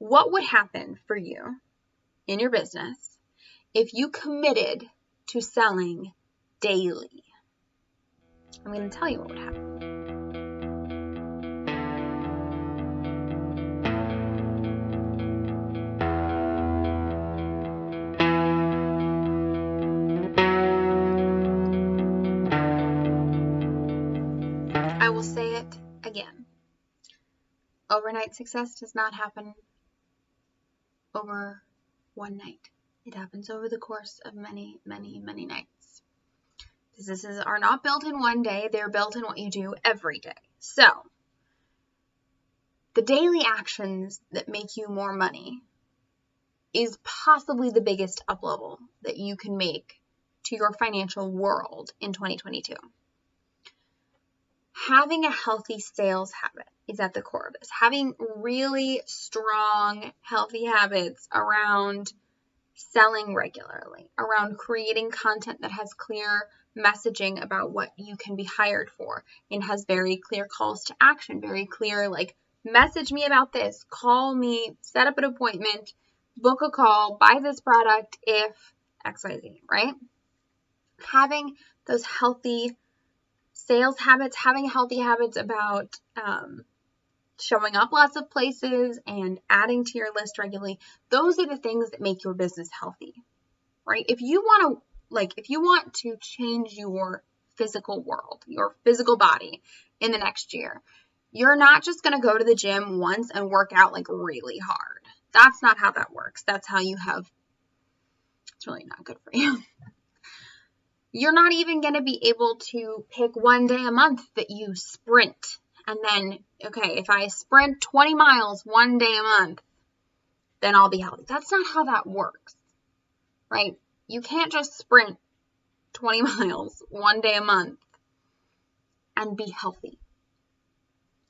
What would happen for you in your business if you committed to selling daily? I'm going to tell you what would happen. I will say it again. Overnight success does not happen over one night. It happens over the course of many, many, many nights. Businesses are not built in one day. They're built in what you do every day. So, the daily actions that make you more money is possibly the biggest up-level that you can make to your financial world in 2022. Having a healthy sales habit is at the core of this. Having really strong, healthy habits around selling regularly, around creating content that has clear messaging about what you can be hired for and has very clear calls to action, very clear, like, message me about this, call me, set up an appointment, book a call, buy this product if XYZ, right? Having those healthy sales habits, having healthy habits about showing up lots of places and adding to your list regularly, those are the things that make your business healthy, right? If you want to change your physical world, your physical body in the next year, you're not just going to go to the gym once and work out like really hard. That's not how that works. That's how it's really not good for you. You're not even going to be able to pick one day a month that you sprint. And then, okay, if I sprint 20 miles one day a month, then I'll be healthy. That's not how that works, right? You can't just sprint 20 miles one day a month and be healthy.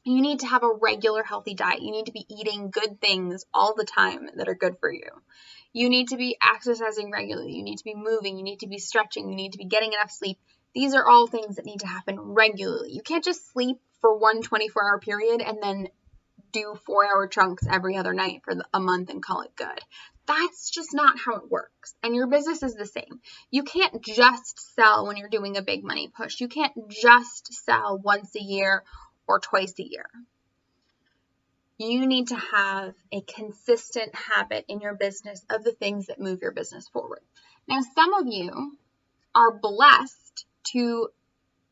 You need to have a regular healthy diet. You need to be eating good things all the time that are good for you. You need to be exercising regularly. You need to be moving. You need to be stretching. You need to be getting enough sleep. These are all things that need to happen regularly. You can't just sleep for one 24-hour period and then do 4-hour chunks every other night for a month and call it good. That's just not how it works. And your business is the same. You can't just sell when you're doing a big money push. You can't just sell once a year or twice a year. You need to have a consistent habit in your business of the things that move your business forward. Now, some of you are blessed to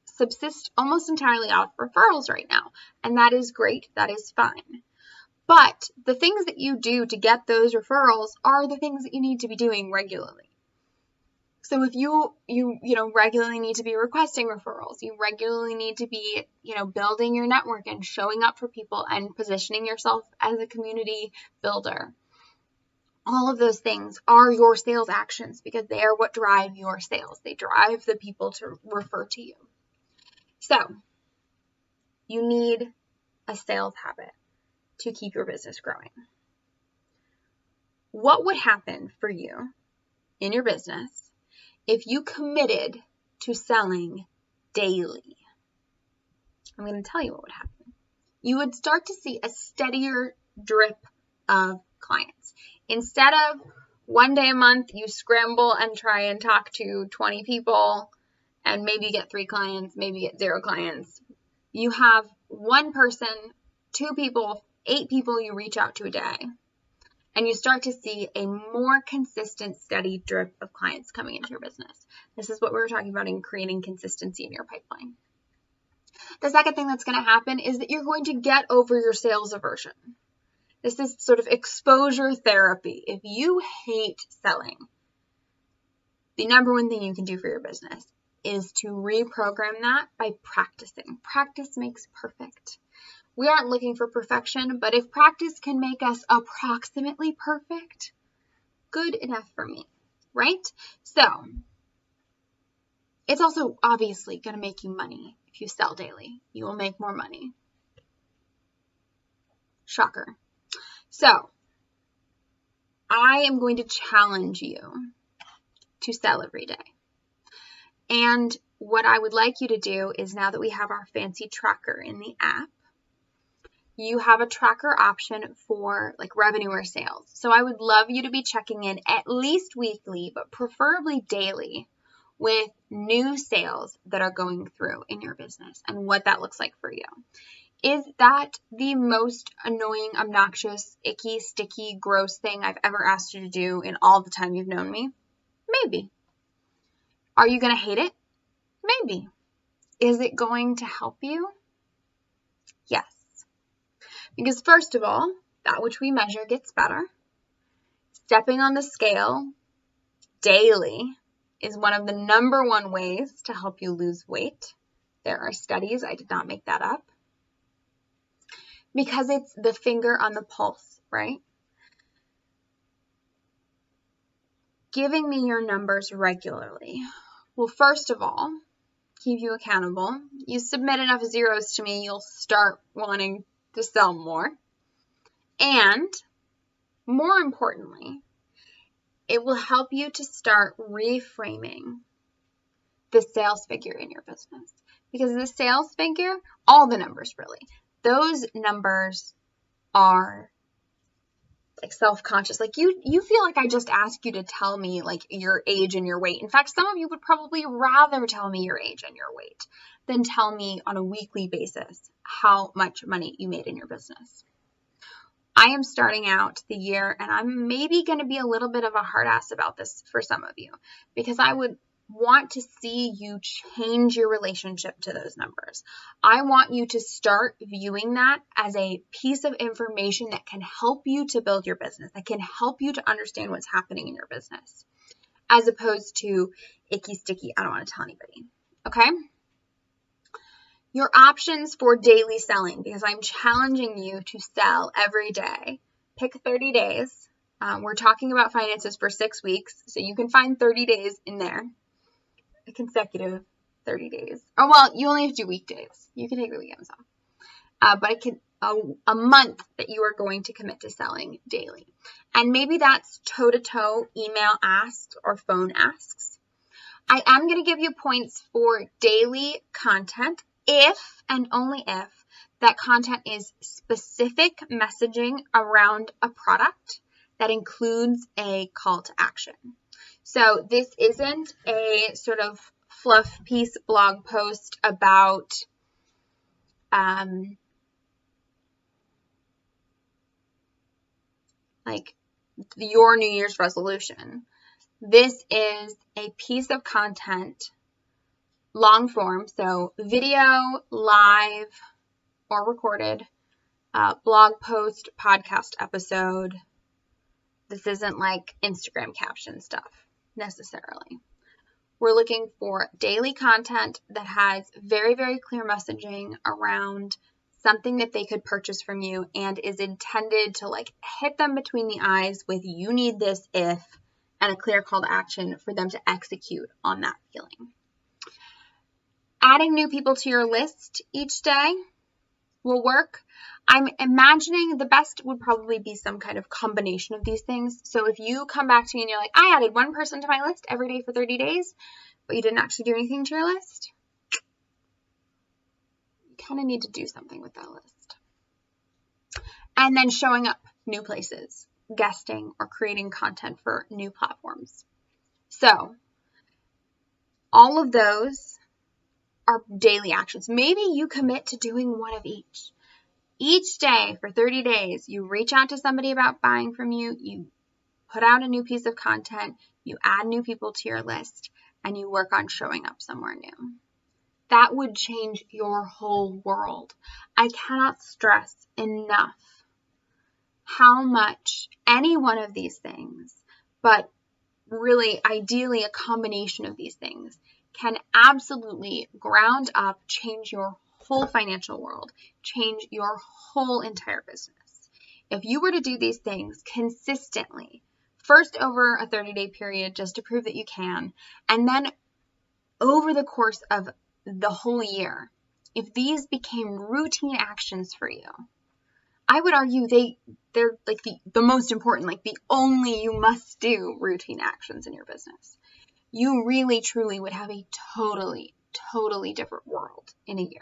subsist almost entirely off referrals right now, and that is great. That is fine. But the things that you do to get those referrals are the things that you need to be doing regularly. So if you regularly need to be requesting referrals, you regularly need to be, building your network and showing up for people and positioning yourself as a community builder. All of those things are your sales actions because they are what drive your sales. They drive the people to refer to you. So you need a sales habit to keep your business growing. What would happen for you in your business if you committed to selling daily? I'm going to tell you what would happen. You would start to see a steadier drip of clients. Instead of one day a month, you scramble and try and talk to 20 people and maybe get 3 clients, maybe get 0 clients. You have 1 person, 2 people, 8 people you reach out to a day. And you start to see a more consistent, steady drip of clients coming into your business. This is what we were talking about in creating consistency in your pipeline. The second thing that's going to happen is that you're going to get over your sales aversion. This is sort of exposure therapy. If you hate selling, the number one thing you can do for your business is to reprogram that by practicing. Practice makes perfect. We aren't looking for perfection, but if practice can make us approximately perfect, good enough for me, right? So, it's also obviously going to make you money if you sell daily. You will make more money. Shocker. So, I am going to challenge you to sell every day. And what I would like you to do is, now that we have our fancy tracker in the app, you have a tracker option for like revenue or sales. So I would love you to be checking in at least weekly, but preferably daily, with new sales that are going through in your business and what that looks like for you. Is that the most annoying, obnoxious, icky, sticky, gross thing I've ever asked you to do in all the time you've known me? Maybe. Are you going to hate it? Maybe. Is it going to help you? Yes. Because first of all, that which we measure gets better. Stepping on the scale daily is one of the number one ways to help you lose weight. There are studies, I did not make that up. Because it's the finger on the pulse, right? Giving me your numbers regularly will first of all keep you accountable. You submit enough zeros to me, you'll start wanting to sell more. And more importantly, it will help you to start reframing the sales figure in your business. Because the sales figure, all the numbers really, those numbers are like self-conscious. Like you feel like I just asked you to tell me like your age and your weight. In fact, some of you would probably rather tell me your age and your weight than tell me on a weekly basis how much money you made in your business. I am starting out the year and I'm maybe going to be a little bit of a hard ass about this for some of you, because I would want to see you change your relationship to those numbers. I want you to start viewing that as a piece of information that can help you to build your business, that can help you to understand what's happening in your business, as opposed to icky, sticky, I don't want to tell anybody. Okay? Your options for daily selling, because I'm challenging you to sell every day. Pick 30 days. We're talking about finances for 6 weeks, so you can find 30 days in there. A consecutive 30 days. Oh, well, you only have to do weekdays. You can take the weekends off. But a month that you are going to commit to selling daily. And maybe that's toe-to-toe email asks or phone asks. I am going to give you points for daily content if and only if that content is specific messaging around a product that includes a call to action. So this isn't a sort of fluff piece blog post about like your New Year's resolution. This is a piece of content, long form, so video, live, or recorded, blog post, podcast episode. This isn't like Instagram caption stuff necessarily. We're looking for daily content that has very, very clear messaging around something that they could purchase from you and is intended to like hit them between the eyes with you need this if, and a clear call to action for them to execute on that feeling. Adding new people to your list each day will work. I'm imagining the best would probably be some kind of combination of these things. So if you come back to me and you're like, I added one person to my list every day for 30 days, but you didn't actually do anything to your list, you kind of need to do something with that list. And then showing up new places, guesting, or creating content for new platforms. So all of those are daily actions. Maybe you commit to doing one of each. Each day for 30 days, you reach out to somebody about buying from you, you put out a new piece of content, you add new people to your list, and you work on showing up somewhere new. That would change your whole world. I cannot stress enough how much any one of these things, but really ideally a combination of these things, can absolutely ground up change your whole financial world, change your whole entire business. If you were to do these things consistently, first over a 30-day period just to prove that you can, and then over the course of the whole year, if these became routine actions for you, I would argue they're like the most important, like the only you must do routine actions in your business. You really, truly would have a totally different world in a year.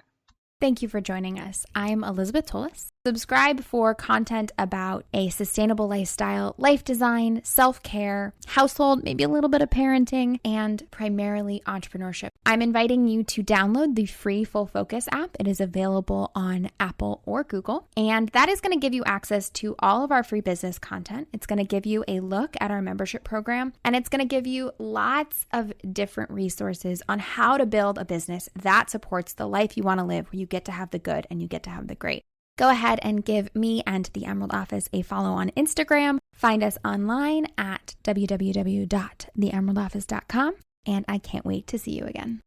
Thank you for joining us. I'm Elizabeth Tolis. Subscribe for content about a sustainable lifestyle, life design, self-care, household, maybe a little bit of parenting, and primarily entrepreneurship. I'm inviting you to download the free Full Focus app. It is available on Apple or Google, and that is going to give you access to all of our free business content. It's going to give you a look at our membership program, and it's going to give you lots of different resources on how to build a business that supports the life you want to live, where you get to have the good and you get to have the great. Go ahead and give me and the Emerald Office a follow on Instagram. Find us online at www.theemeraldoffice.com, and I can't wait to see you again.